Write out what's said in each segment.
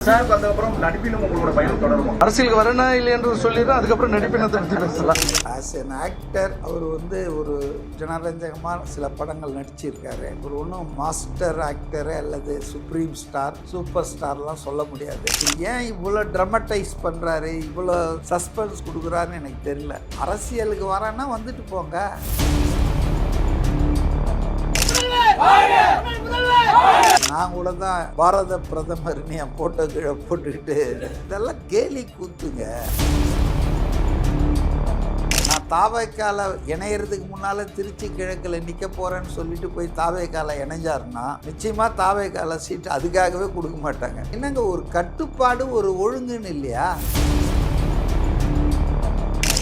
Sir அதுக்கப்புறம் நடிப்பிலும் உங்களோட பயணம் தொடரும். அரசியலுக்கு வரனா இல்லை என்று சொல்லிடுறோம். அதுக்கப்புறம் நடிப்பினத்தை பற்றி பேசலாம். ஆஸ் என் ஆக்டர் அவர் ஒரு ஜனரஞ்சகமாக சில படங்கள் நடிச்சிருக்காரு. ஒரு ஒன்றும் மாஸ்டர் ஆக்டரு அல்லது சுப்ரீம் ஸ்டார் சூப்பர் ஸ்டார்லாம் சொல்ல முடியாது. ஏன் இவ்வளோ ட்ரமட்டைஸ் பண்ணுறாரு, இவ்வளோ சஸ்பென்ஸ் கொடுக்குறாருன்னு எனக்கு தெரியல. அரசியலுக்கு வரேன்னா வந்துட்டு போங்க. நான் கூட தான் பாரத பிரதமர்னு என் போட்டோ கீழே போட்டுக்கிட்டு இதெல்லாம் கேலி கூத்துங்க. நான் தாவேக்கால இணையறதுக்கு முன்னால திருச்சி கிழக்கில் நிற்க போறேன்னு சொல்லிட்டு போய் தாவேக்கால இணைஞ்சாருன்னா நிச்சயமா தாவேக்கால சீட் அதுக்காகவே கொடுக்க மாட்டாங்க. என்னங்க ஒரு கட்டுப்பாடு ஒரு ஒழுங்குன்னு இல்லையா?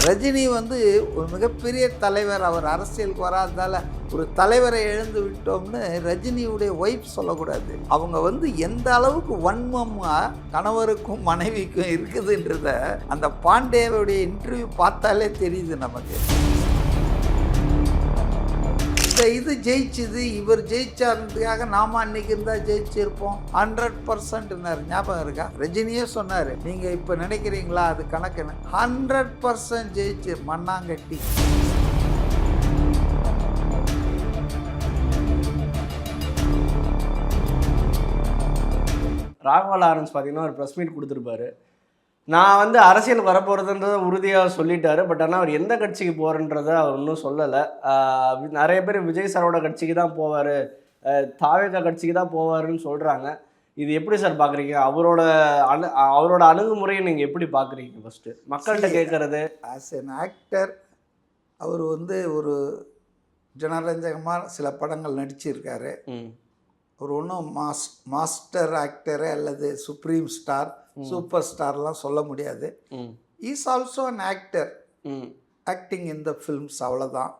ரஜினி ஒரு மிகப்பெரிய தலைவர். அவர் அரசியலுக்கு வராததால் ஒரு தலைவரை எழுந்து விட்டோம்னு ரஜினியுடைய ஒய்ஃப் சொல்லக்கூடாது. அவங்க எந்த அளவுக்கு வன்மமாக கணவருக்கும் மனைவிக்கும் இருக்குதுன்றத அந்த பாண்டேவுடைய இன்டர்வியூ பார்த்தாலே தெரியுது நமக்கு. இது ஜெயிச்சுது, இவர் ஜெயிச்சாருன்றதுக்காக நாம அன்னைக்கு இருந்தா ஜெயிச்சிருப்போம் 100%. ஞாபகம் இருக்கா? ரஜினியே சொன்னாரு, நீங்க இப்ப நினைக்கிறீங்களா அது கணக்குன்னு. 100% ஜெயிச்சு மண்ணாங்கட்டி. ராகவா லாரன்ஸ் பார்த்தீங்கன்னா ஒரு ப்ரெஸ் மீட் கொடுத்துருப்பாரு. நான் அரசியலுக்கு வரப்போகிறதுன்றதை உறுதியாக சொல்லிட்டாரு. பட் ஆனால் அவர் எந்த கட்சிக்கு போகிறன்றதை அவர் இன்னும் சொல்லலை. நிறைய பேர் விஜய் சாரோட கட்சிக்கு தான் போவார், தாவேகா கட்சிக்கு தான் போவாருன்னு சொல்கிறாங்க. இது எப்படி சார் பார்க்குறீங்க? அவரோட அணுகுமுறையை நீங்கள் எப்படி பார்க்குறீங்க? ஃபஸ்ட்டு மக்கள்கிட்ட கேட்குறது. ஆஸ் என் ஆக்டர் அவர் ஒரு ஜனரஞ்சகமாக சில படங்கள் நடிச்சிருக்காரு. ஒரு ஒன்றும் மாஸ்டர் ஆக்டரு அல்லது சுப்ரீம் ஸ்டார் சூப்பர் ஸ்டார்லாம் சொல்ல முடியாது. Is also an actor acting in the films, அவ்வளோதான்.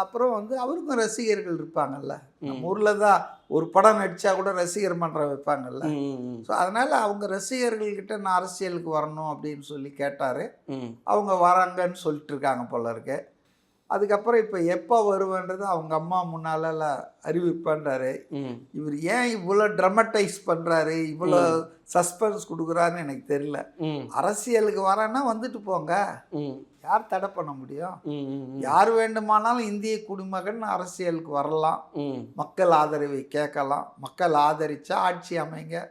அப்புறம் அவருக்கும் ரசிகர்கள் இருப்பாங்கல்ல. நம்ம ஊரில் தான் ஒரு படம் நடித்தா கூட ரசிகர் மன்றம் வைப்பாங்கல்ல. ஸோ அதனால் அவங்க ரசிகர்கள்கிட்ட நான் அரசியலுக்கு வரணும் அப்படின்னு சொல்லி கேட்டார். அவங்க வராங்கன்னு சொல்லிட்டு இருக்காங்க போல இருக்கு. அதுக்கப்புறம் இப்போ எப்போ வருவேன்றது அவங்க அம்மா முன்னால அறிவிப்பான்றாரு. இவர் ஏன் இவ்வளோ ட்ரமட்டைஸ் பண்ணுறாரு, இவ்வளோ சஸ்பென்ஸ் கொடுக்குறாருன்னு எனக்கு தெரியல. அரசியலுக்கு வரேன்னா வந்துட்டு போங்க, யார் தடை பண்ண முடியும்? யார் வேண்டுமானாலும் இந்திய குடிமகன் அரசியலுக்கு வரலாம், மக்கள் ஆதரவை கேட்கலாம். மக்கள் ஆதரிச்சா ஆட்சி அமைங்க,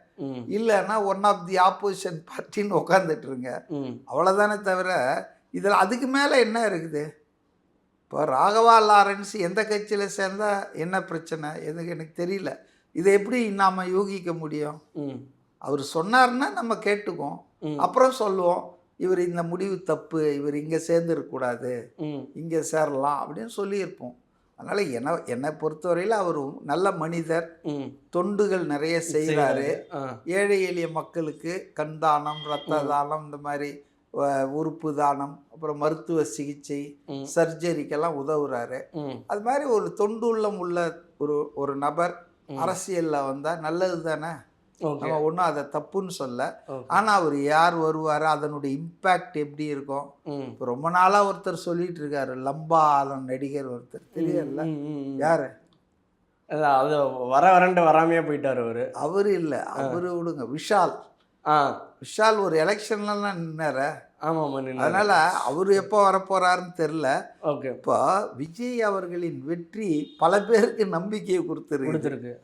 இல்லைன்னா ஒன் ஆஃப் தி ஆப்போசிஷன் பார்ட்டின்னு உட்காந்துட்டு இருங்க, அவ்வளோதானே தவிர இதில் அதுக்கு மேலே என்ன இருக்குது? இப்போ ராகவா லாரன்ஸ் எந்த கட்சியில் சேர்ந்தால் என்ன பிரச்சனை எனக்கு தெரியல. இதை எப்படி நாம் யூகிக்க முடியும்? அவர் சொன்னார்னா நம்ம கேட்டுக்குவோம், அப்புறம் சொல்லுவோம் இவர் இந்த முடிவு தப்பு, இவர் இங்கே சேர்ந்துருக்கக்கூடாது, இங்கே சேரலாம் அப்படின்னு சொல்லியிருப்போம். அதனால் என்னை பொறுத்தவரையில் அவர் நல்ல மனிதர், தொண்டுகள் நிறைய செய்கிறாரு. ஏழை எளிய மக்களுக்கு கண் தானம், இரத்த தானம், இந்த மாதிரி உறுப்பு தானம், அப்புறம் மருத்துவ சிகிச்சை, சர்ஜரிக்கெல்லாம் உதவுறாரு. அது மாதிரி ஒரு தொண்டுள்ளம் உள்ள ஒரு நபர் அரசியலில் வந்தால் நல்லது தானே. நம்ம ஒன்றும் அதை தப்புன்னு சொல்ல. ஆனால் அவர் யார் வருவார், அதனுடைய இம்பேக்ட் எப்படி இருக்கும்? இப்போ ரொம்ப நாளாக ஒருத்தர் சொல்லிட்டு இருக்காரு, லம்பா ஆலம் நடிகர் ஒருத்தர், தெரியல யாரு? அது வரன்ட்டு வராமையே போயிட்டார் அவர் இல்லை, அவரு விடுங்க, விஷால் ஒரு எலெக்ஷன்லாம் நின்னாரு. ஆமாம், அதனால அவர் எப்போ வரப்போறாருன்னு தெரில. இப்போ விஜய் அவர்களின் வெற்றி பல பேருக்கு நம்பிக்கையை கொடுத்துருக்கு.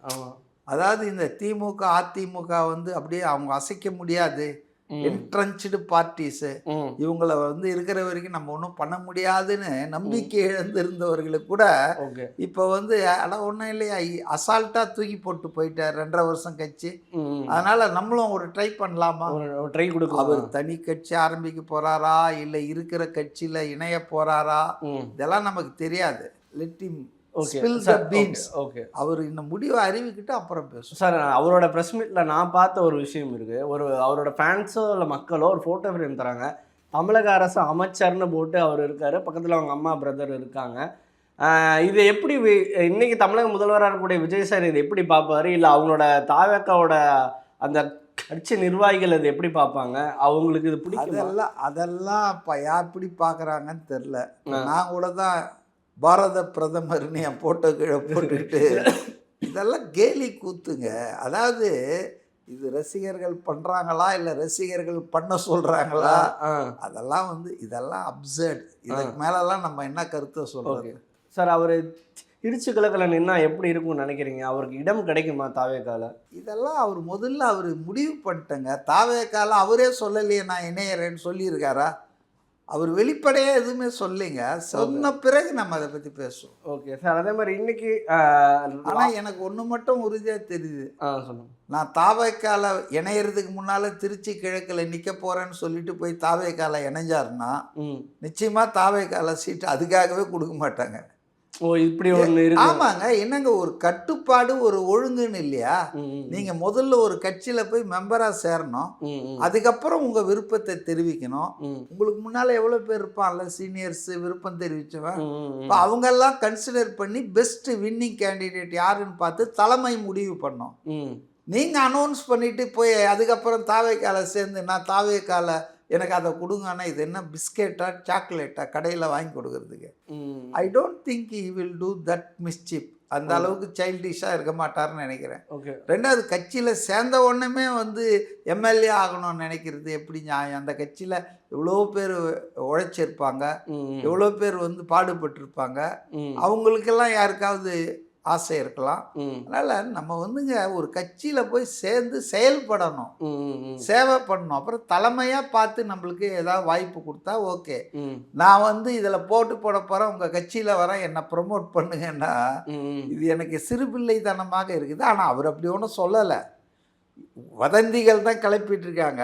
அதாவது இந்த திமுக அதிமுக அப்படியே அவங்க அசைக்க முடியாது, என்ட்ரன்ஸ்டு பார்ட்டிஸு, இவங்கள இருக்கிற வரைக்கும் நம்ம ஒன்றும் பண்ண முடியாதுன்னு நம்பிக்கை இழந்திருந்தவர்களுக்கு கூட இப்போ அதான் ஒன்றும் இல்லையா, அசால்ட்டாக தூக்கி போட்டு போயிட்டார் 2.5 வருஷம் கட்சி. அதனால நம்மளும் ஒரு ட்ரை பண்ணலாமா? ட்ரை கொடுக்கலாம். அவர் தனி கட்சி ஆரம்பிக்க போறாரா, இல்லை இருக்கிற கட்சியில் இணைய போறாரா, இதெல்லாம் நமக்கு தெரியாது. Let him spill the beans. அவர் இந்த முடிவை அறிவிக்கிட்டு அப்புறம் பேசும் சார். அவரோட ப்ரெஸ் மீட்டில் நான் பார்த்த ஒரு விஷயம் இருக்குது. அவரோட ஃபேன்ஸோ இல்லை மக்களோ ஒரு ஃபோட்டோ ஃப்ரேம் தராங்க, தமிழக அரசு அமைச்சர்னு போட்டு அவர் இருக்கார், பக்கத்தில் அவங்க அம்மா பிரதர் இருக்காங்க. இது எப்படி இன்னைக்கு தமிழக முதல்வராக இருக்கக்கூடிய விஜய் சார் இதை எப்படி பார்ப்பாரு? இல்லை அவங்களோட தாவேக்காவோட அந்த கட்சி நிர்வாகிகள் இது எப்படி பார்ப்பாங்க? அவங்களுக்கு இது பிடிக்கும்? அதெல்லாம் இப்போ யார் எப்படி பார்க்குறாங்கன்னு தெரில. நான் கூட தான் பாரத பிரதமர்னு என் போட்டோ கீழே போட்டுக்கிட்டு இதெல்லாம் கேலி கூத்துங்க. அதாவது இது ரசிகர்கள் பண்ணுறாங்களா இல்லை ரசிகர்கள் பண்ண சொல்கிறாங்களா, அதெல்லாம் வந்து இதெல்லாம் அப்சர்ட். இதுக்கு மேலெல்லாம் நம்ம என்ன கருத்தை சொல்கிறது சார்? அவர் இடிச்சு கிழக்கில் நின்னா எப்படி இருக்கும்னு நினைக்கிறீங்க? அவருக்கு இடம் கிடைக்குமா தாவேக்கால? இதெல்லாம் அவர் முதல்ல அவர் முடிவு பண்ணிட்டேங்க. தாவேக்கால அவரே சொல்லலையே நான் இணையறேன்னு சொல்லியிருக்காரா? அவர் வெளிப்படையாக எதுவுமே சொல்லிங்க. சொன்ன பிறகு நம்ம அதை பற்றி பேசுவோம். Okay sir. அதே மாதிரி இன்னைக்கு ஆனால் எனக்கு ஒன்று மட்டும் உறுதியாக தெரியுது. சொல்லுங்கள். நான் தாவேக்கால இணையறதுக்கு முன்னால் திருச்சி கிழக்கில் நிற்க போகிறேன்னு சொல்லிட்டு போய் தாவேக்கால இணைஞ்சாருன்னா நிச்சயமாக தாவேக்கால சீட்டு அதுக்காகவே கொடுக்க மாட்டாங்க. ஓ, இப்படி ஒன்று இருக்கு. ஆமாங்க. என்னங்க ஒரு கட்டுப்பாடு ஒரு ஒழுங்குன்னு இல்லையா? நீங்க முதல்ல ஒரு கட்சியில போய் மெம்பரா சேரணும், அதுக்கப்புறம் உங்க விருப்பத்தை தெரிவிக்கணும். உங்களுக்கு முன்னால எவ்வளவு பேர் இருப்பான்ல சீனியர்ஸ் விருப்பம் தெரிவிச்சவன், அவங்க எல்லாம் கன்சிடர் பண்ணி பெஸ்ட் வின்னிங் கேண்டிடேட் யாருன்னு பார்த்து தலைமை முடிவு பண்ணோம். நீங்க அனௌன்ஸ் பண்ணிட்டு போய் அதுக்கப்புறம் தாவேக்கால சேர்ந்து நான் தாவேக்கால எனக்கு அதை கொடுங்கன்னா இது என்ன பிஸ்கெட்டா சாக்லேட்டா கடையில் வாங்கி கொடுக்கறதுக்கு? I don't think he will do that mischief. அந்த அளவுக்கு சைல்டிஷாக இருக்க மாட்டார்னு நினைக்கிறேன். ரெண்டாவது, கட்சியில் சேர்ந்த உடனே வந்து எம்எல்ஏ ஆகணும்னு நினைக்கிறது எப்படி நியாயம்? அந்த கட்சியில் எவ்வளோ பேர் உழைச்சிருப்பாங்க, எவ்வளோ பேர் வந்து பாடுபட்டிருப்பாங்க. அவங்களுக்கெல்லாம் யாருக்காவது ஆசை இருக்கலாம். அதனால் நம்ம வந்துங்க ஒரு கட்சியில் போய் சேர்ந்து செயல்படணும், சேவை பண்ணணும். அப்புறம் தலைமையாக பார்த்து நம்மளுக்கு ஏதாவது வாய்ப்பு கொடுத்தா ஓகே. நான் வந்து இதில் போட போகிறேன், உங்கள் கட்சியில் வரேன், என்னை ப்ரொமோட் பண்ணுங்கன்னா இது எனக்கு சிறுபிள்ளைத்தனமாக இருக்குது. ஆனால் அவர் அப்படி ஒன்றும் சொல்லலை, வதந்திகள் தான் கிளப்பிட்டு இருக்காங்க.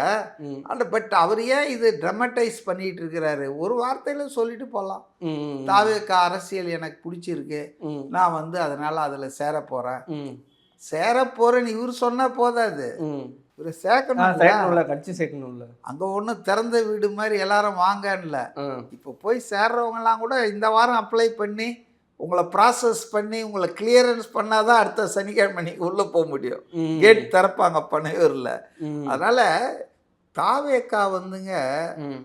பட் அவர் ஏன் இது ட்ரமடைஸ் பண்ணிட்டு இருக்கிறாரு? ஒரு வார்த்தையில சொல்லிட்டு போகலாம், தாவேக்கா அரசியல் எனக்கு பிடிச்சிருக்கு, நான் வந்து அதனால அதுல சேர போறேன்னு இவர் சொன்னா போதாது, இவரை சேர்க்கணும், கட்சி சேர்க்கணும்ல. அங்க ஒன்றும் திறந்த வீடு மாதிரி எல்லாரும் வாங்கல. இப்போ போய் சேர்றவங்க எல்லாம் கூட இந்த வாரம் அப்ளை பண்ணி உங்களை ப்ராசஸ் பண்ணி உங்களை கிளியரன்ஸ் பண்ணாதான் அடுத்த சனிக்கிழமை நீங்கள் உள்ளே போக முடியும். கேட் திறப்பாங்க பனையூரில். அதனால் தாவேக்கா வந்துங்க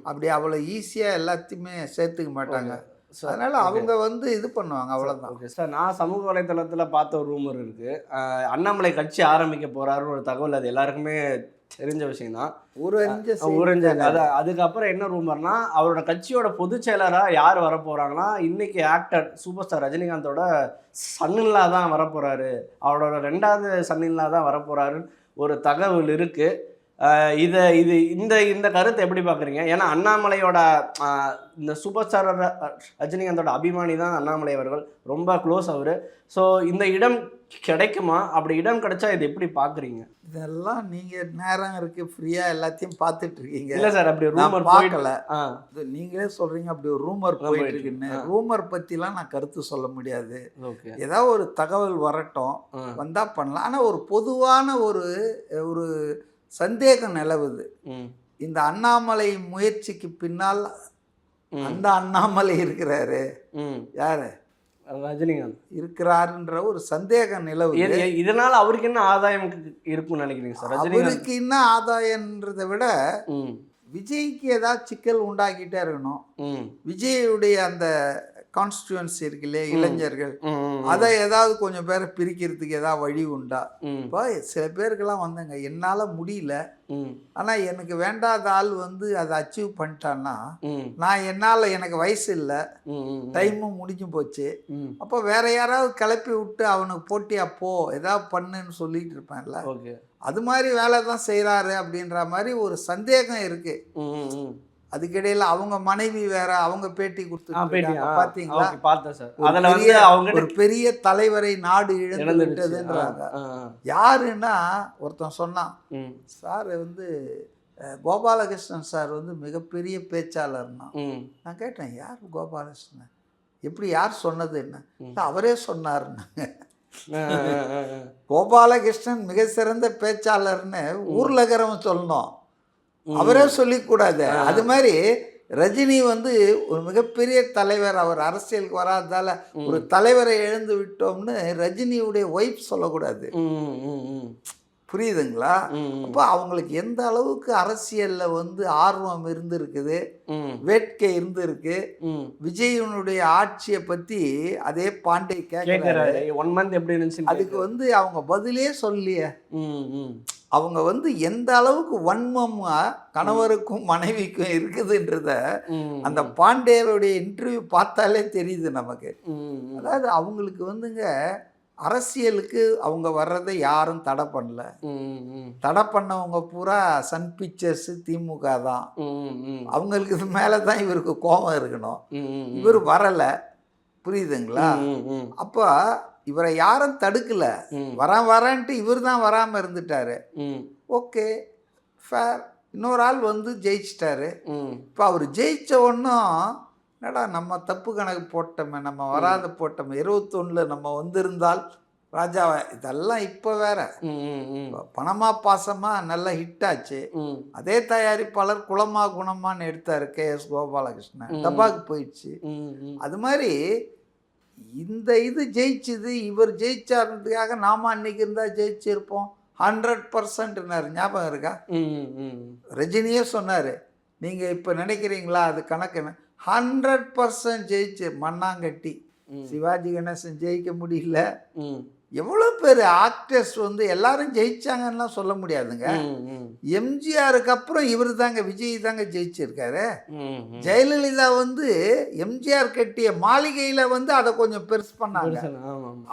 அப்படி அவ்வளோ ஈஸியாக எல்லாத்தையுமே சேர்த்துக்க மாட்டாங்க. அதனால் அவங்க வந்து இது பண்ணுவாங்க, அவ்வளோதான். Okay sir. நான் சமூக வலைத்தளத்தில் பார்த்த ஒரு ரூமர் இருக்குது, அண்ணாமலை கட்சி ஆரம்பிக்க போகிறாருன்னு ஒரு தகவல். அது எல்லாருக்குமே தெரிஞ்ச விஷயம் தான், ஊரஞ்ச. அதுக்கப்புறம் என்ன ரூமர்னா, அவரோட கட்சியோட பொதுச் செயலராக யார் வரப்போகிறாங்கன்னா இன்னைக்கு ஆக்டர் சூப்பர் ஸ்டார் ரஜினிகாந்தோட சன்னின்லா தான் வரப்போகிறாரு, அவரோட 2வது சன்னின்லா தான் வரப்போகிறாருன்னு ஒரு தகவல் இருக்குது. இந்த கருத்தை எப்படி பார்க்குறீங்க? ஏன்னா அண்ணாமலையோட இந்த சூப்பர் ஸ்டார் ரஜினிகாந்தோட அபிமானி தான் அண்ணாமலை அவர்கள், ரொம்ப க்ளோஸ் அவர். ஸோ இந்த இடம் கிடைக்குமா? அப்படி இடம் கிடைச்சா இது எப்படி பார்க்குறீங்க? இதெல்லாம் நீங்கள் நேரம் இருக்குது ஃப்ரீயாக எல்லாத்தையும் பார்த்துட்டு இருக்கீங்க. இல்லை சார், அப்படி ரூமர் பார்க்கல. நீங்களே சொல்கிறீங்க அப்படி ஒரு ரூமர் போயிட்டு இருக்குன்னு. ரூமர் பற்றிலாம் நான் கருத்து சொல்ல முடியாது. ஏதாவது ஒரு தகவல் வரட்டும், வந்தால் பண்ணலாம். ஆனால் ஒரு பொதுவான ஒரு சந்தேகம் நிலவுது. இந்த அண்ணாமலை முயற்சிக்கு பின்னால் அந்த அண்ணாமலை இருக்கிறாரு, யாரு? ரஜினிகாந்த் இருக்கிறாருன்ற ஒரு சந்தேகம் நிலவுது. இதனால அவருக்கு என்ன ஆதாயம் இருக்கும்னு நினைக்கிறீங்க சார்? அவருக்கு என்ன ஆதாயம்ன்றதை விட விஜய்க்கு ஏதாவது சிக்கல் உண்டாக்கிட்டே இருக்கணும். விஜயுடைய அந்த கான்ஸ்டியூன்சி இருக்கு இல்லையா, இளைஞர்கள், அதை ஏதாவது கொஞ்சம் பேரை பிரிக்கிறதுக்கு ஏதாவது வழி உண்டா? இப்போ சில பேருக்கெல்லாம் வந்தங்க என்னால் முடியல, ஆனால் எனக்கு வேண்டாத ஆள் வந்து அதை அச்சீவ் பண்ணிட்டான்னா நான் எனக்கு வயசு இல்லை, டைமும் முடிஞ்சு போச்சு, அப்போ வேற யாராவது கிளப்பி விட்டு அவனுக்கு போட்டியா போ ஏதாவது பண்ணுன்னு சொல்லிட்டு இருப்பேன்ல. அது மாதிரி வேலை தான் செய்கிறாரு அப்படின்ற மாதிரி ஒரு சந்தேகம் இருக்கு. அதுக்கிடையில அவங்க மனைவி வேற, அவங்க பேட்டி கொடுத்துருக்காங்க பாத்தீங்களா? ஒரு பெரிய தலைவரை நாடு இழந்து விட்டதுன்றாங்க. யாருன்னா ஒருத்தன் சொன்னான், சார் வந்து கோபாலகிருஷ்ணன் சார் வந்து மிகப்பெரிய பேச்சாளர்னா. நான் கேட்டேன், யார் கோபாலகிருஷ்ணன், எப்படி, யார் சொன்னது என்ன? அவரே சொன்னாருன்னாங்க. கோபாலகிருஷ்ணன் மிக சிறந்த பேச்சாளர்னு ஊர்ல இருக்கிறவன் சொல்லணும், அவரே சொல்லிக்கூடாது. அது மாதிரி ரஜினி வந்து ஒரு மிகப்பெரிய தலைவர், அவர் அரசியலுக்கு வராததால ஒரு தலைவரை இழந்து விட்டோம்னு ரஜினியுடைய ஒய்ஃப் சொல்லக்கூடாது. புரியுதுங்களா? அப்போ அவங்களுக்கு எந்த அளவுக்கு அரசியல்ல வந்து ஆர்வம் இருந்திருக்குது, வேட்கை இருந்திருக்கு. விஜயனுடைய ஆட்சியை பத்தி அதே பாண்டே கேட்கிறாரு, 1 month எப்படி இருந்துச்சு, அதுக்கு வந்து அவங்க பதிலே சொல்லியே. அவங்க வந்து எந்த அளவுக்கு வன்மமாக கணவருக்கும் மனைவிக்கும் இருக்குதுன்றத அந்த பாண்டேவுடைய இன்டர்வியூ பார்த்தாலே தெரியுது நமக்கு. அதாவது அவங்களுக்கு வந்துங்க அரசியலுக்கு அவங்க வர்றதை யாரும் தடை பண்ணல. தடை பண்ணவங்க பூரா சன் பிக்சர்ஸ், திமுக தான். அவங்களுக்கு இது மேலே தான் இவருக்கு கோபம் இருக்கணும். இவர் வரலை, புரியுதுங்களா? அப்போ இவரை யாரும் தடுக்கல, வரேன்ட்டு இவர் தான் வராமல் இருந்துட்டாரு. Okay, fair. இன்னொரு ஆள் வந்து ஜெயிச்சிட்டாரு. இப்போ அவர் ஜெயிச்ச ஒன்றும் என்னடா நம்ம தப்பு கணக்கு போட்டோமே, நம்ம வராத போட்டோமே, 21 நம்ம வந்திருந்தால் ராஜாவா, இதெல்லாம் இப்போ வேற பணமா பாசமா நல்லா ஹிட் ஆச்சு. அதே தயாரிப்பாளர் குளமா குணமான்னு எடுத்தாரு KS கோபாலகிருஷ்ணன், டப்பாக்கு போயிடுச்சு. அது மாதிரி இந்த இது ஜெயிச்சுது, இவர் ஜெயிச்சாருன்றதுக்காக நாம அன்னைக்கு இருந்தால் ஜெயிச்சிருப்போம் 100%. ஞாபகம் இருக்கா? ரஜினியே சொன்னார், நீங்கள் இப்போ நினைக்கிறீங்களா அது கணக்குன்னு. 100% ஜெயிச்சு மண்ணாங்கட்டி. சிவாஜி கணேசன் ஜெயிக்க முடியல. எவ்வளோ பேர் ஆக்டர்ஸ் வந்து எல்லாரும் ஜெயிச்சாங்கன்னா சொல்ல முடியாதுங்க. எம்ஜிஆருக்கு அப்புறம் இவர் தாங்க, விஜய் தாங்க ஜெயிச்சிருக்காரு. ஜெயலலிதா வந்து எம்ஜிஆர் கட்டிய மாளிகையில் வந்து அதை கொஞ்சம் பெருசு பண்ணாங்க.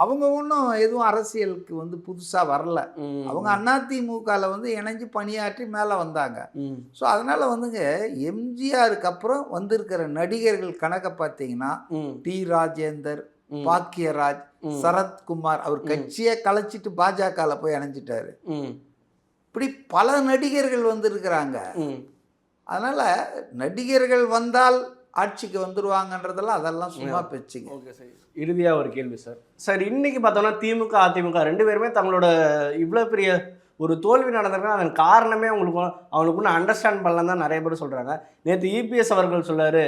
அவங்க ஒன்றும் எதுவும் அரசியலுக்கு வந்து புதுசாக வரல. அவங்க அதிமுகவில் வந்து இணைஞ்சு பணியாற்றி மேலே வந்தாங்க. ஸோ அதனால் வந்துங்க எம்ஜிஆருக்கு அப்புறம் வந்திருக்கிற நடிகர்கள் கணக்கை பார்த்தீங்கன்னா டி ராஜேந்தர், பாக்கியராஜ், சரத்குமார், அவர் கட்சியை கலைச்சிட்டு பாஜகவில் போய் இணைஞ்சிட்டாரு. இப்படி பல நடிகர்கள் வந்திருக்கிறாங்க. அதனால நடிகர்கள் வந்தால் ஆட்சிக்கு வந்துருவாங்கன்றதெல்லாம் அதெல்லாம் சும்மா பேச்சுங்க. ஓகே சார், இறுதியாக ஒரு கேள்வி சார். சார் இன்னைக்கு பார்த்தோம்னா திமுக அதிமுக ரெண்டு பேருமே தங்களோட இவ்வளோ பெரிய ஒரு தோல்வி நடந்திருக்குன்னா அதன் காரணமே அவங்களுக்கு ஒன்று அண்டர்ஸ்டாண்ட் பண்ணலாம் தான் நிறைய பேர் சொல்கிறாங்க. நேற்று EPS அவர்கள் சொல்லார்,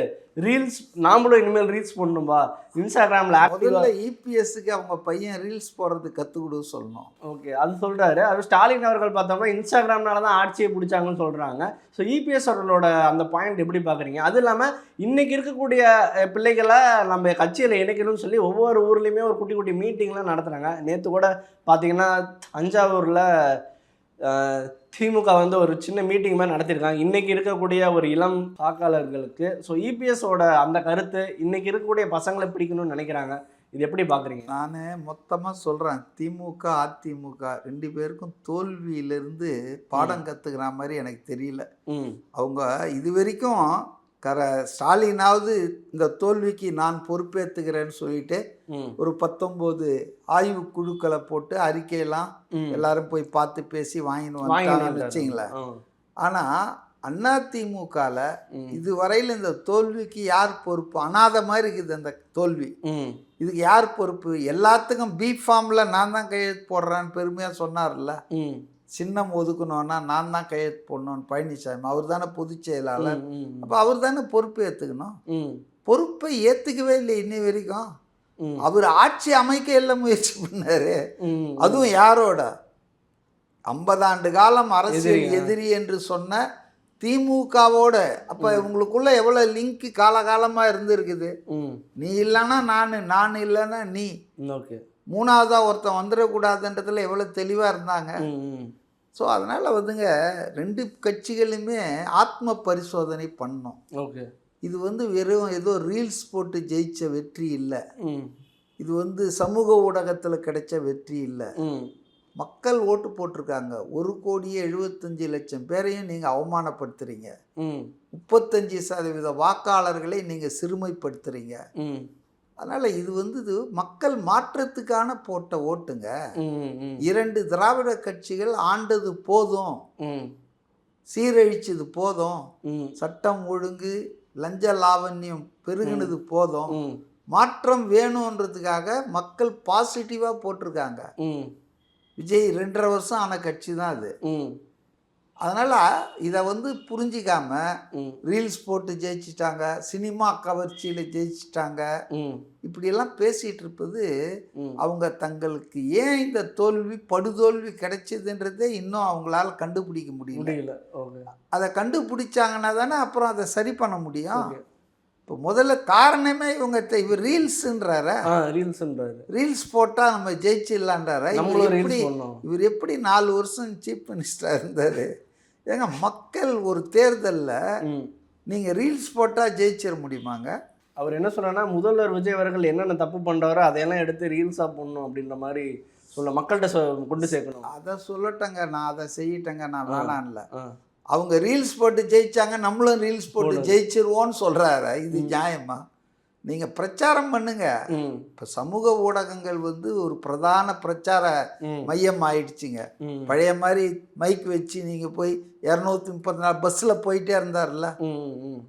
ரீல்ஸ் நாமளும் இனிமேல் ரீல்ஸ் போடணும்பா, இன்ஸ்டாகிராமில் முதல்ல EPSக்கு அவங்க பையன் ரீல்ஸ் போடுறது கற்றுக் கொடு சொல்லணும். ஓகே, அது சொல்கிறாரு. அது ஸ்டாலின் அவர்கள் பார்த்தோம்னா இன்ஸ்டாகிராம்னால தான் ஆட்சியை பிடிச்சாங்கன்னு சொல்கிறாங்க. ஸோ EPS அவர்களோட அந்த பாயிண்ட் எப்படி பார்க்குறீங்க? அது இல்லாமல் இன்றைக்கி இருக்கக்கூடிய பிள்ளைகளை நம்ம கட்சியில் இணைக்கணும்னு சொல்லி ஒவ்வொரு ஊர்லேயுமே ஒரு குட்டி குட்டி மீட்டிங்லாம் நடத்துகிறாங்க. நேற்று கூட பார்த்தீங்கன்னா தஞ்சாவூரில் திமுக வந்து ஒரு சின்ன மீட்டிங் மாதிரி நடத்தியிருக்காங்க இன்றைக்கி இருக்கக்கூடிய ஒரு இளம் வாக்காளர்களுக்கு. ஸோ EPSோட அந்த கருத்து இன்றைக்கி இருக்கக்கூடிய பசங்களை பிடிக்கணும்னு நினைக்கிறாங்க. இது எப்படி பார்க்குறீங்க? நான் மொத்தமாக சொல்கிறேன், திமுக அதிமுக ரெண்டு பேருக்கும் தோல்வியிலிருந்து பாடம் கற்றுக்கிற மாதிரி எனக்கு தெரியல. அவங்க இது வரைக்கும் ஸ்டாலினாவது இந்த தோல்விக்கு நான் பொறுப்பேற்றுக்கிறேன்னு சொல்லிட்டு ஒரு 19 ஆய்வு குழுக்களை போட்டு அறிக்கையெல்லாம் எல்லாரும் போய் பார்த்து பேசி வாங்கின்னு வந்தாங்கன்னு வச்சிங்களேன். ஆனால் அதிமுகவில் இதுவரையில் இந்த தோல்விக்கு யார் பொறுப்பு? அனாதை மாதிரி இருக்குது அந்த தோல்வி. இதுக்கு யார் பொறுப்பு? எல்லாத்துக்கும் பி ஃபார்மில் நான் தான் கையெழுத்து போடுறேன்னு பெருமையாக சொன்னார்ல. சின்னம் ஒதுக்கணும்னா நான் தான் கையெழுத்து போடணும்னு பழனிசாமி, அவர் தானே பொதுச் செயலாளர். அப்போ அவர் தானே பொறுப்பு ஏற்றுக்கணும். பொறுப்பை ஏற்றுக்கவே இல்லை இன்னி வரைக்கும். அவர் ஆட்சி அமைக்க எல்லாம் முயற்சி பண்ணாரு. அதுவும் யாரோட? 50 ஆண்டு காலம் அரசியல் எதிரி என்று சொன்ன திமுகவோட. அப்போ இவங்களுக்குள்ள எவ்வளோ லிங்க் காலகாலமாக இருந்திருக்குது. நீ இல்லைன்னா நான் இல்லைன்னா நீ, மூணாவதாக ஒருத்தன் வந்துடக்கூடாதுன்றதுல எவ்வளோ தெளிவாக இருந்தாங்க. ஸோ அதனால் வந்துங்க ரெண்டு கட்சிகளுமே ஆத்ம பரிசோதனை பண்ணோம். ஓகே, இது வந்து வெறும் ஏதோ ரீல்ஸ் போட்டு ஜெயிச்ச வெற்றி இல்லை. இது வந்து சமூக ஊடகத்தில் கிடைச்ச வெற்றி இல்லை. மக்கள் ஓட்டு போட்டிருக்காங்க. 1,75,00,000 பேரையும் நீங்கள் அவமானப்படுத்துறீங்க. 35% வாக்காளர்களை நீங்கள் சிறுமைப்படுத்துறீங்க. அதனால் இது வந்து மக்கள் மாற்றத்துக்கான போட்ட ஓட்டுங்க. 2 திராவிட கட்சிகள் ஆண்டது போதும், சீரழிச்சது போதும், சட்டம் ஒழுங்கு லஞ்ச லாவண்யம் பெருகினது போதும், மாற்றம் வேணுன்றதுக்காக மக்கள் பாசிட்டிவாக போட்டிருக்காங்க. விஜய் 2.5 வருஷம் ஆன கட்சி தான் அது. அதனால் இதை வந்து புரிஞ்சிக்காம ரீல்ஸ் போட்டு ஜெயிச்சிட்டாங்க, சினிமா கவர்ச்சியில் ஜெயிச்சிட்டாங்க, இப்படியெல்லாம் பேசிகிட்டு இருப்பது அவங்க தங்களுக்கு ஏன் இந்த தோல்வி படுதோல்வி கிடைச்சதுன்றதே இன்னும் அவங்களால கண்டுபிடிக்க முடியல. அதை கண்டுபிடிச்சாங்கன்னா தானே அப்புறம் அதை சரி பண்ண முடியும். இப்போ முதல்ல காரணமே இவர் ரீல்ஸுன்றார, ரீல்ஸ்ன்றாரு. ரீல்ஸ் போட்டால் நம்ம ஜெயிச்சிடலான்றார. நம்மளும் ரீல்ஸ் பண்ணோம். இவர் எப்படி 4 வருஷம் சீஃப் மினிஸ்டராக இருந்தார்? ஏங்க மக்கள் ஒரு தேர்தலில் நீங்கள் ரீல்ஸ் போட்டால் ஜெயிச்சிட முடியுமாங்க? அவர் என்ன சொல்றாருன்னா, முதல்வர் விஜய் அவர்கள் என்னென்ன தப்பு பண்ணுறாரோ அதையெல்லாம் எடுத்து ரீல்ஸாக பண்ணணும் அப்படின்ற மாதிரி மக்கள்கிட்ட கொண்டு சேர்க்கணும். அதை சொல்லட்டேங்க, நான் அதை செய்யிட்டேங்க, நான் வேணான்ல. அவங்க ரீல்ஸ் போட்டு ஜெயிச்சாங்க, நம்மளும் ரீல்ஸ் போட்டு ஜெயிச்சிருவோன்னு சொல்கிறாரு. இது நியாயமா? நீங்கள் பிரச்சாரம் பண்ணுங்க. இப்போ சமூக ஊடகங்கள் வந்து ஒரு பிரதான பிரச்சார மையம் ஆயிடுச்சுங்க. பழைய மாதிரி மைக் வச்சு நீங்கள் போய் 234 பஸ்ஸில் போயிட்டே இருந்தார்ல,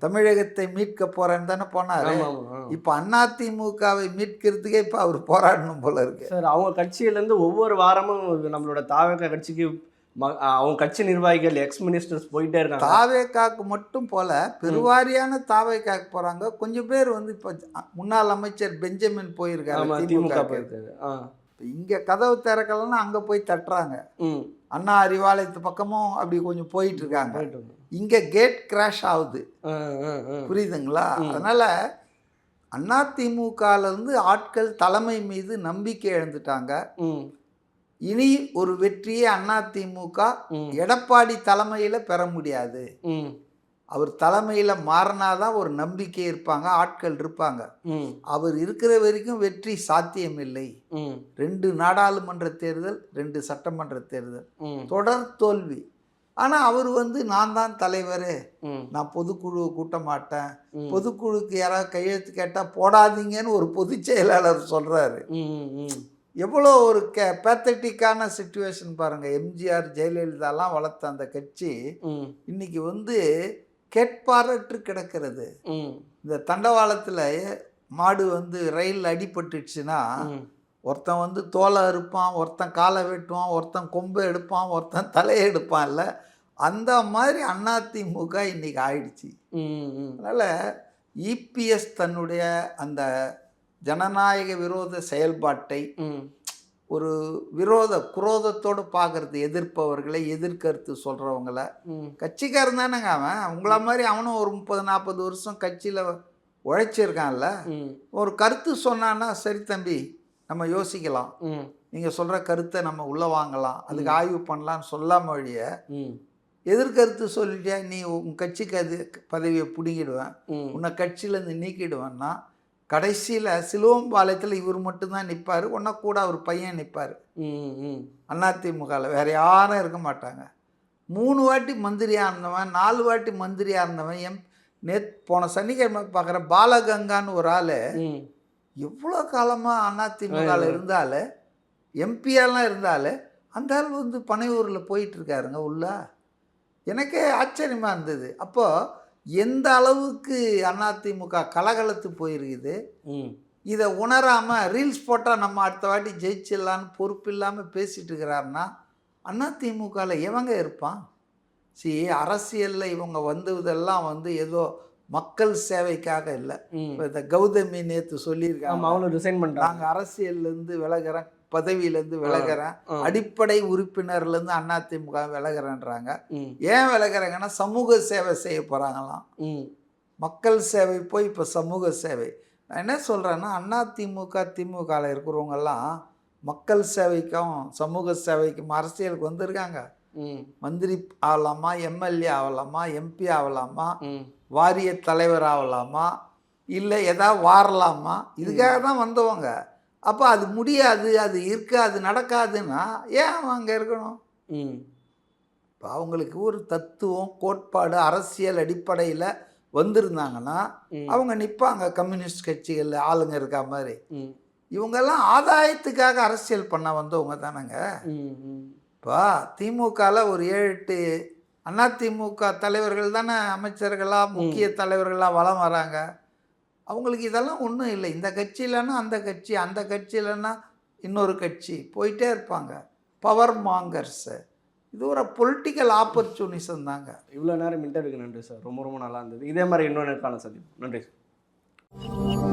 தமிழகத்தை மீட்க போகிறேன்னு தானே போனார். இப்போ அதிமுகவை மீட்கிறதுக்கே இப்போ அவர் போராடணும் போல இருக்கு சார். அவங்க கட்சியிலேருந்து ஒவ்வொரு வாரமும் நம்மளோட தாவக கட்சிக்கு அவங்க கட்சி நிர்வாகிகள் எக்ஸ் மினிஸ்டர்ஸ் போயிட்டே இருக்காங்க. தாவேக்காக்கு மட்டும் போல பெருவாரியான தாவேக்காக்கு போறாங்க. கொஞ்சம் பேர் வந்து இப்போ முன்னாள் அமைச்சர் பெஞ்சமின் போயிருக்காரு, திமுக போயிருக்காரு. இங்க கதவு திறக்கலன்னா அங்க போய் தட்டுறாங்க. அண்ணா அறிவாலயத்து பக்கமும் அப்படி கொஞ்சம் போயிட்டு இருக்காங்க. இங்க கேட் கிராஷ் ஆகுது, புரியுதுங்களா? அதனால அதிமுகல இருந்து ஆட்கள் தலைமை மீது நம்பிக்கை இழந்துட்டாங்க. இனி ஒரு வெற்றியை அதிமுக எடப்பாடி தலைமையில் பெற முடியாது. அவர் தலைமையில் மாறினாதான் ஒரு நம்பிக்கை இருப்பாங்க, ஆட்கள் இருப்பாங்க. அவர் இருக்கிற வரைக்கும் வெற்றி சாத்தியமில்லை. 2 நாடாளுமன்ற தேர்தல், 2 சட்டமன்ற தேர்தல், தொடர் தோல்வி. ஆனால் அவர் வந்து நான் தான் தலைவர், நான் பொதுக்குழு கூட்ட மாட்டேன், பொதுக்குழுக்கு யாராவது கையெழுத்து கேட்டால் போடாதீங்கன்னு ஒரு பொதுச் செயலாளர் சொல்கிறாரு. எவ்வளோ ஒரு பேத்தட்டிக்கான சிச்சுவேஷன் பாருங்கள். எம்ஜிஆர் ஜெயலலிதாலாம் வளர்த்த அந்த கட்சி இன்னைக்கு வந்து கேட்பாரற்று கிடக்கிறது. இந்த தண்டவாளத்தில் மாடு வந்து ரயில் அடிபட்டுச்சுன்னா ஒருத்தன் வந்து தோலை அறுப்பான், ஒருத்தன் காலை வெட்டுவான், ஒருத்தன் கொம்பை எடுப்பான், ஒருத்தன் தலையை எடுப்பான்ல. அந்த மாதிரி அதிமுக இன்னைக்கு ஆயிடுச்சு. அதனால் இபிஎஸ் தன்னுடைய அந்த ஜனநாயக விரோத செயல்பாட்டை ஒரு குரோதத்தோடு பார்க்கறது, எதிர்ப்பவர்களை, எதிர்கருத்து சொல்கிறவங்கள. கட்சிக்காரன் தானேங்க அவன், உங்களா மாதிரி அவனும் ஒரு 30-40 வருஷம் கட்சியில் உழைச்சிருக்கான்ல. ஒரு கருத்து சொன்னான்னா சரி தம்பி நம்ம யோசிக்கலாம், நீங்கள் சொல்கிற கருத்தை நம்ம உள்ளே வாங்கலாம், அதுக்கு ஆய்வு பண்ணலான்னு சொல்லாம வழிய எதிர்கருத்து சொல்லிட்டே நீ உன் கட்சிக்கு அது பதவியை பிடிங்கிடுவேன், உன்னை கட்சியிலேருந்து நீக்கிடுவேன்னா கடைசியில் சிலுவம்பாளையத்தில் இவர் மட்டும்தான் நிற்பார், ஒன்றா கூட அவர் பையன் நிற்பார். அதிமுகவில் வேறு யாரும் இருக்க மாட்டாங்க. 3 வாட்டி மந்திரியாக இருந்தவன், 4 வாட்டி மந்திரியாக இருந்தவன், போன சனிக்கிழமை பார்க்குற பாலகங்கான்னு ஒரு ஆள் எவ்வளோ காலமாக அதிமுகவில் இருந்தாலும் எம்பியெல்லாம் இருந்தாலும் அந்த ஆள் வந்து பனையூரில் போயிட்டுருக்காருங்க உள்ள. எனக்கே ஆச்சரியமாக இருந்தது. அப்போது எந்த அளவுக்கு அதிமுக கலகலத்து போயிருக்குது. இதை உணராமல் ரீல்ஸ் போட்டால் நம்ம அடுத்த வாட்டி ஜெயிச்சிடலான்னு பொறுப்பு இல்லாமல் பேசிகிட்டு இருக்கிறாருன்னா அதிமுகவில் எவங்க இருப்பான்? அரசியலில் இவங்க வந்ததெல்லாம் வந்து ஏதோ மக்கள் சேவைக்காக இல்லை. இப்போ இந்த கௌதமி நேற்று சொல்லியிருக்காங்க, அவங்களும் ரிசைன் பண்ணுறாங்க, நாங்கள் அரசியல்லேருந்து விலகிறேன், பதவியிலேருந்து விலகிறேன், அடிப்படை உறுப்பினர்லேருந்து அதிமுக விலகிறேன்றாங்க. ஏன் விலகிறாங்கன்னா சமூக சேவை செய்ய போகிறாங்களாம். மக்கள் சேவை போய் இப்போ சமூக சேவை. நான் என்ன சொல்கிறேன்னா அதிமுக திமுகவில் இருக்கிறவங்கெல்லாம் மக்கள் சேவைக்கும் சமூக சேவைக்கும் அரசியலுக்கு வந்திருக்காங்க. மந்திரி ஆகலாமா, எம்எல்ஏ ஆகலாமா, எம்பி ஆகலாமா, வாரிய தலைவர் ஆகலாமா, இல்லை எதாவது வாரலாமா, இதுக்காக தான் வந்தவங்க. அப்போ அது முடியாது, அது இருக்காது, நடக்காதுன்னா ஏன் அவன் அங்கே இருக்கணும்? இப்போ அவங்களுக்கு ஒரு தத்துவம், கோட்பாடு, அரசியல் அடிப்படையில் வந்திருந்தாங்கன்னா அவங்க நிற்பாங்க. கம்யூனிஸ்ட் கட்சிகளில் ஆளுங்க இருக்கா மாதிரி. இவங்கெல்லாம் ஆதாயத்துக்காக அரசியல் பண்ண வந்தவங்க தானேங்க. இப்போ திமுகவில் ஒரு 7-8 அதிமுக தலைவர்கள் தானே அமைச்சர்களாக, முக்கிய தலைவர்களாக வலம் வராங்க. அவங்களுக்கு இதெல்லாம் ஒன்றும் இல்லை. இந்த கட்சி இல்லைன்னா அந்த கட்சி, அந்த கட்சி இல்லைன்னா இன்னொரு கட்சி, போயிட்டே இருப்பாங்க. பவர் மாங்கர்ஸு. இது ஒரு பொலிட்டிக்கல் ஆப்பர்ச்சுனிசம் தாங்க. இவ்வளோ நேரம் இன்டர்வியூக்கு நன்றி சார். ரொம்ப ரொம்ப நல்லா இருந்தது. இதே மாதிரி இன்னொன்று காண சந்திப்போம். நன்றி சார்.